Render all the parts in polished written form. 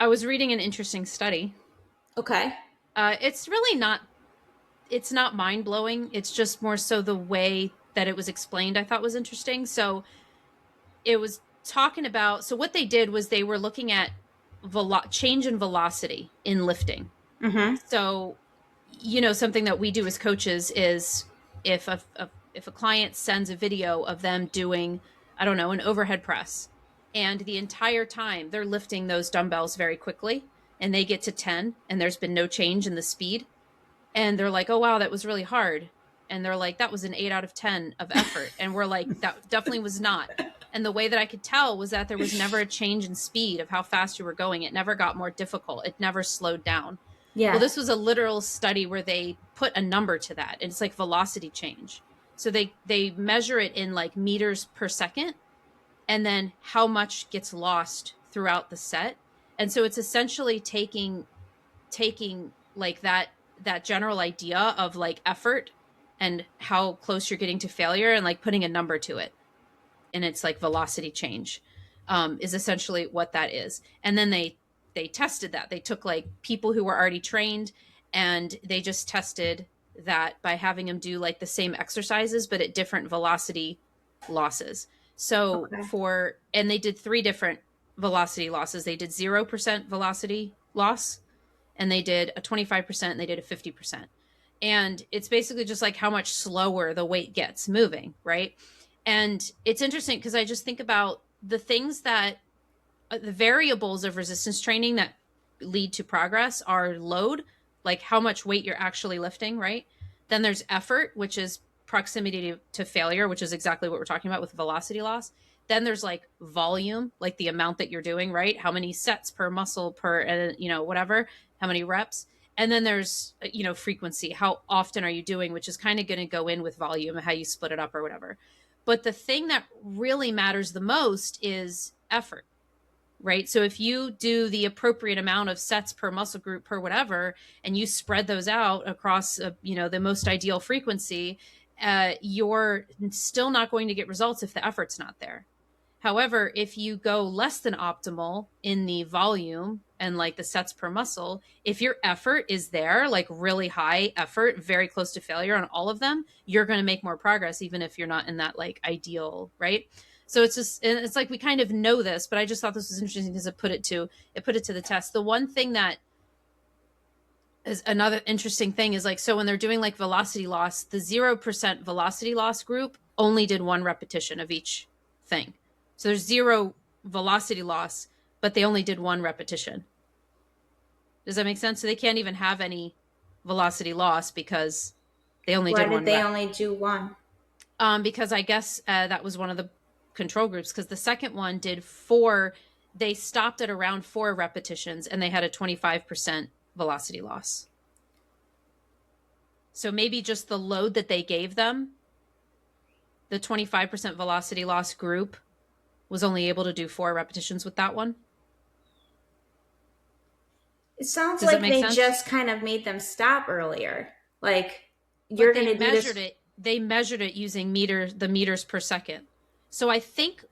I was reading an interesting study. Okay. It's really not, it's not mind blowing. It's just more so the way that it was explained I thought was interesting. So it was talking about, so what they did was they were looking at change in velocity in lifting. Mm-hmm. So, you know, something that we do as coaches is if a client sends a video of them doing, I don't know, an overhead press, and the entire time they're lifting those dumbbells very quickly, and they get to 10 and there's been no change in the speed, and they're like, "Oh wow, that was really hard." And they're like, "That was an 8 out of 10 of effort." And we're like, "That definitely was not." And the way that I could tell was that there was never a change in speed of how fast you were going. It never got more difficult. It never slowed down. Well, Yeah. this was a literal study where they put a number to that. And it's like velocity change. So they measure it in like meters per second, and then how much gets lost throughout the set. And so it's essentially taking like that general idea of like effort and how close you're getting to failure, and like putting a number to it, and it's like velocity change, is essentially what that is. And then they tested that. They took like people who were already trained, and they just tested that by having them do like the same exercises but at different velocity losses. So Okay. for, and they did three different velocity losses. They did 0% velocity loss, and they did a 25%, and they did a 50%. And it's basically just like how much slower the weight gets moving, right? And it's interesting because I just think about the things that the variables of resistance training that lead to progress are load, like how much weight you're actually lifting, right? Then there's effort, which is proximity to failure, which is exactly what we're talking about with velocity loss. Then there's like volume, like the amount that you're doing, right? How many sets per muscle per, you know, whatever, how many reps. And then there's, you know, frequency. How often are you doing, which is kind of going to go in with volume and how you split it up or whatever. But the thing that really matters the most is effort, right? So if you do the appropriate amount of sets per muscle group per whatever, and you spread those out across, you know, the most ideal frequency, you're still not going to get results if the effort's not there. However, if you go less than optimal in the volume and like the sets per muscle, if your effort is there, like really high effort, very close to failure on all of them, you're going to make more progress, even if you're not in that like ideal, right? So it's just, it's like we kind of know this, but I just thought this was interesting because it put it to the test. The one thing that is another interesting thing is like, so when they're doing like velocity loss, the 0% velocity loss group only did one repetition of each thing. So there's zero velocity loss, but they only did one repetition. Does that make sense? So they can't even have any velocity loss because they only Why did did one they rep. only do one? Because I guess that was one of the control groups, because the second one did four. They stopped at around 4 repetitions, and they had a 25% velocity loss. So maybe just the load that they gave them, the 25% velocity loss group was only able to do 4 repetitions with that one. It sounds Does that like make they sense? just kind of made them stop earlier. Like, you're But going they to do measured this. it. They measured it using the meters per second. So I think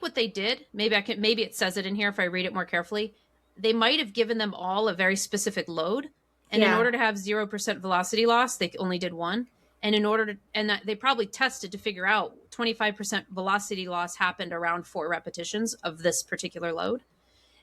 what they did, maybe it says it in here if I read it more carefully. They might have given them all a very specific load, and in Yeah. order to have 0% velocity loss, they only did one. And in order to, and that they probably tested to figure out 25% velocity loss happened around 4 repetitions of this particular load.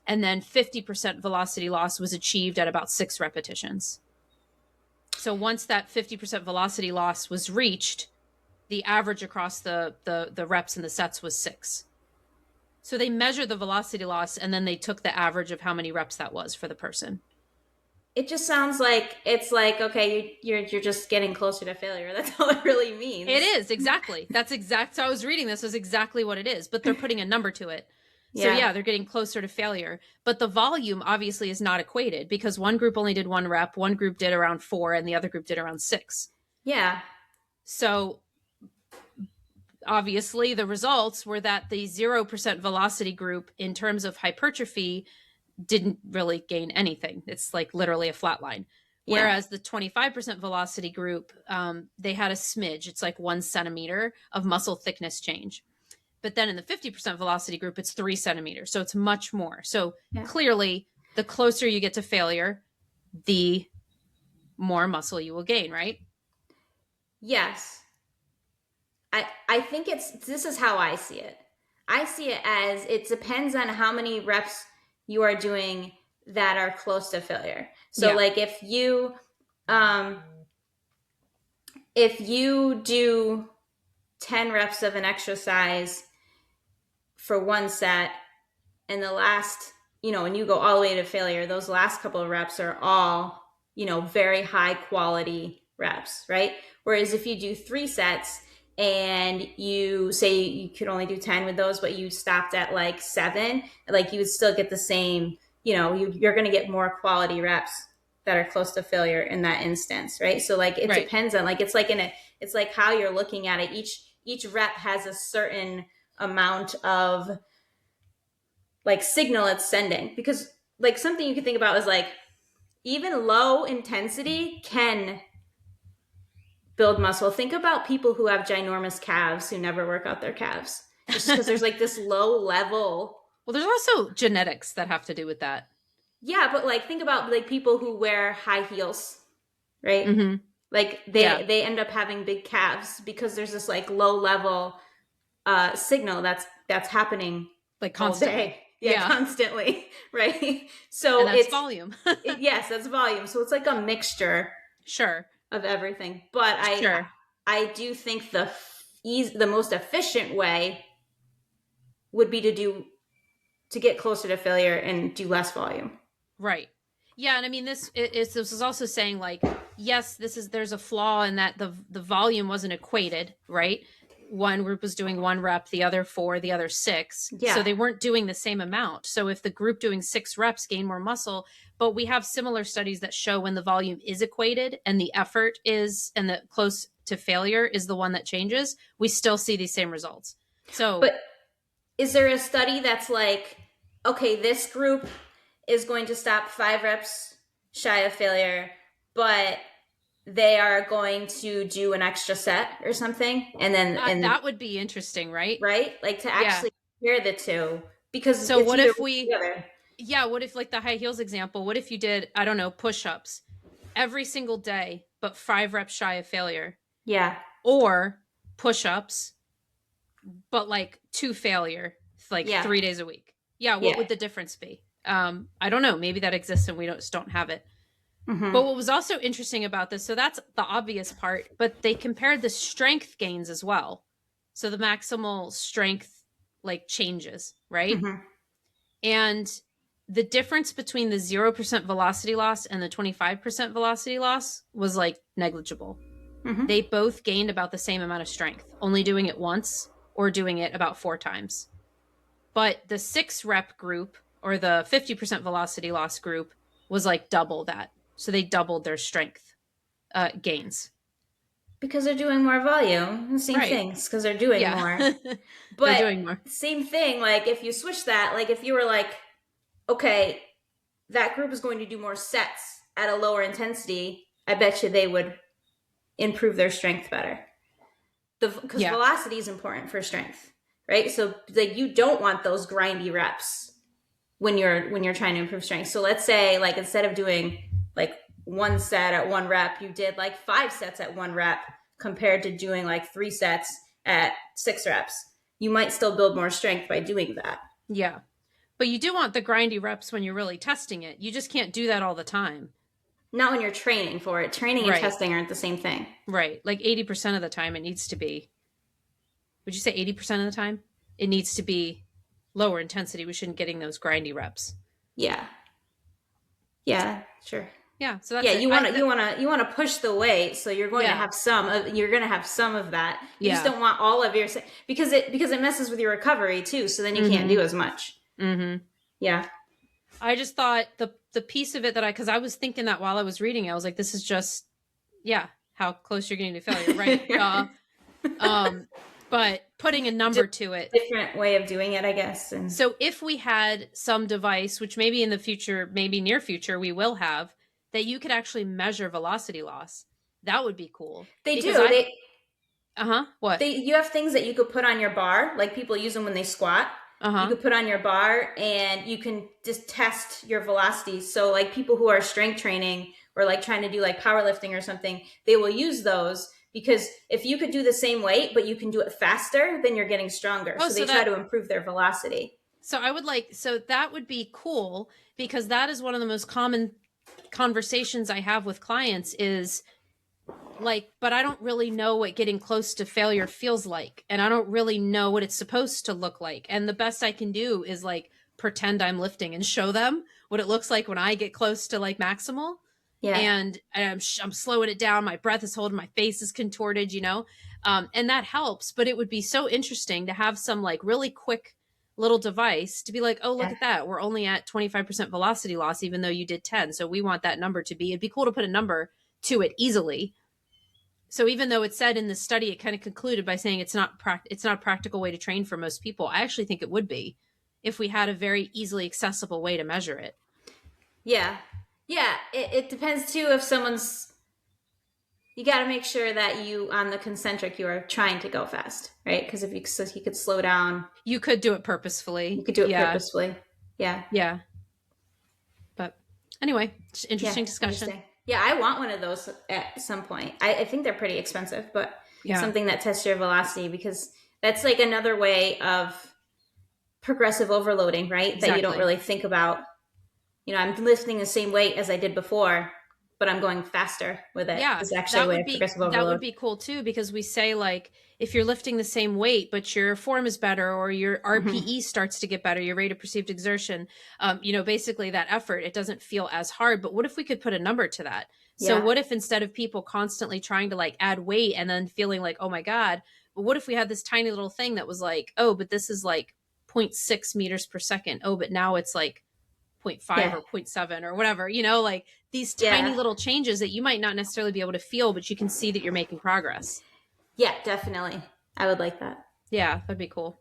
And then 50% velocity loss was achieved at about 6 repetitions. So once that 50% velocity loss was reached, the average across the reps and the sets was 6. So they measured the velocity loss, and then they took the average of how many reps that was for the person. It just sounds like it's like, okay, you're just getting closer to failure. That's all it really It means. is, exactly. That's exact. So I was reading this was exactly what it is, but they're putting a number to it. So Yeah. yeah, they're getting closer to failure. But the volume obviously is not equated, because one group only did 1 rep, one group did around 4, and the other group did around 6. Yeah. So obviously the results were that the 0% velocity group in terms of hypertrophy didn't really gain anything. It's like literally a flat line. Yeah. Whereas the 25% velocity group, they had a smidge. It's like 1 centimeter of muscle thickness change. But then in the 50% velocity group, it's 3 centimeters. So it's much more. So Yeah. clearly The closer you get to failure, the more muscle you will gain, right? Yes. I think this is how I see it. I see it as it depends on how many reps you are doing that are close to failure. So Yeah. like um if you do 10 reps of an exercise for one set and the last, and you go all the way to failure, those last couple of reps are all, very high quality reps, right? Whereas if you do 3 sets and you say you could only do 10 with those, but you stopped at like 7, like you would still get the same, you're going to get more quality reps that are close to failure in that instance, right? So like it Right. depends on like it's like how you're looking at it. Each rep has a certain amount of like signal it's sending, because like something you can think about is like even low intensity can build muscle. Think about people who have ginormous calves who never work out their calves just because there's like this low level. Well, there's also genetics that have to do with that. Yeah, but like think about like people who wear high heels, right? Mm-hmm. Like Yeah. they end up having big calves because there's this like low level signal that's happening Like all constantly. day. Yeah, Yeah. constantly, right? And So that's volume. yes, that's volume. So it's like a mixture Sure. of everything. But Sure. I do think the most efficient way would be to get closer to failure and do less volume. Right. Yeah, and I mean this is also saying like yes, there's a flaw in that the volume wasn't equated, right? One group was doing 1 rep, the other 4, the other 6. So Yeah. they weren't doing the same amount. So if the group doing 6 reps gained more muscle, but we have similar studies that show when the volume is equated and the effort is and the close to failure is the one that changes, we still see these same results. So But is there a study that's like, okay, this group is going to stop 5 reps shy of failure, but they are going to do an extra set or something, and then that would be interesting, right? right, like to Yeah. actually compare the two, because So it's what either if one or we the other. yeah, what if like the high heels example, what if you did, I don't know, push-ups every single day, but 5 reps shy of failure? Yeah. Or push-ups, but like to failure, like Yeah. 3 days a week. Yeah, what Yeah. would the difference be? I don't know. Maybe that exists and we just don't have it. Mm-hmm. But what was also interesting about this, so that's the obvious part, but they compared the strength gains as well. So the maximal strength like changes, right? Mm-hmm. And the difference between the 0% velocity loss and the 25% velocity loss was like negligible. Mm-hmm. They both gained about the same amount of strength, only doing it once or doing it about 4 times. But the 6 rep group or the 50% velocity loss group was like double that. So they doubled their strength gains. Because they're doing more volume. Same Right. things, because they're doing Yeah. more. They're But doing more. same thing, like if you switch that, like if you were like, okay, that group is going to do more sets at a lower intensity, I bet you they would improve their strength better. Because Yeah. velocity is important for strength, right? So like you don't want those grindy reps when you're trying to improve strength. So let's say like instead of doing like 1 set at 1 rep, you did like 5 sets at 1 rep compared to doing like 3 sets at 6 reps. You might still build more strength by doing that. Yeah. But you do want the grindy reps when you're really testing it. You just can't do that all the time. Not when you're training for it. Training and Right. testing aren't the same thing. Right. Like 80% of the time it needs to be. Would you say 80% of the time? It needs to be lower intensity. We shouldn't getting those grindy reps. Yeah. Yeah, sure. Yeah, so that's Yeah, it. you want to push the weight, so you're going to Yeah. have some of that. You just Yeah. don't want all of your because it messes with your recovery too, so then you can't do as much. Mm-hmm. Yeah. I just thought the piece of it that because I was thinking that while I was reading it, I was like, this is just how close you're getting to failure, right? But putting a number to it. Different way of doing it, I guess. And So if we had some device, which maybe in the future, maybe near future, we will have, that you could actually measure velocity loss, that would be cool. they Because do. What? You have things that you could put on your bar, like people use them when they squat. you Uh-huh. could put on your bar and you can just test your velocities. So like people who are strength training or like trying to do like powerlifting or something, they will use those because if you could do the same weight but you can do it faster, then you're getting stronger. Oh, So they so try that to improve their velocity. so I would like so that would be cool because that is one of the most common conversations I have with clients is like, but I don't really know what getting close to failure feels like. And I don't really know what it's supposed to look like. And the best I can do is like pretend I'm lifting and show them what it looks like when I get close to like maximal. Yeah. And I'm slowing it down. My breath is holding, my face is contorted, and that helps. But it would be so interesting to have some like really quick little device to be like, oh, look Yeah. at that. We're only at 25% velocity loss, even though you did 10. So we want that number to be, it'd be cool to put a number to it easily. So even though it said in the study, it kind of concluded by saying it's not a practical way to train for most people. I actually think it would be if we had a very easily accessible way to measure it. Yeah. Yeah. It depends too if someone's, you got to make sure that you, on the concentric, you are trying to go fast, right? Because if you, so he could slow down, You could do it you purposefully. could do it Yeah. purposefully. Yeah. Yeah. But anyway, just Yeah. interesting discussion. Interesting. Yeah. I want one of those at some point. I think they're pretty expensive, but Yeah. something that tests your velocity because that's like another way of progressive overloading, right? That you don't Exactly. really think about. You know, I'm lifting the same weight as I did before, but I'm going faster with it. Yeah, It's actually a way of progressive that would overload. be cool too because we say like if you're lifting the same weight but your form is better or your Mm-hmm. RPE starts to get better, your rate of perceived exertion, basically that effort it doesn't feel as hard. But what if we could put a number to that? So Yeah. what if instead of people constantly trying to like add weight and then feeling like oh my god, but what if we had this tiny little thing that was like oh but this is like zero point 0.6 meters per second. Oh, but now it's like zero point 0.5 or Yeah. zero point 0.7 or whatever, like these tiny Yeah. little changes that you might not necessarily be able to feel, but you can see that you're making progress. Yeah, definitely. I would like that. Yeah, that'd be cool.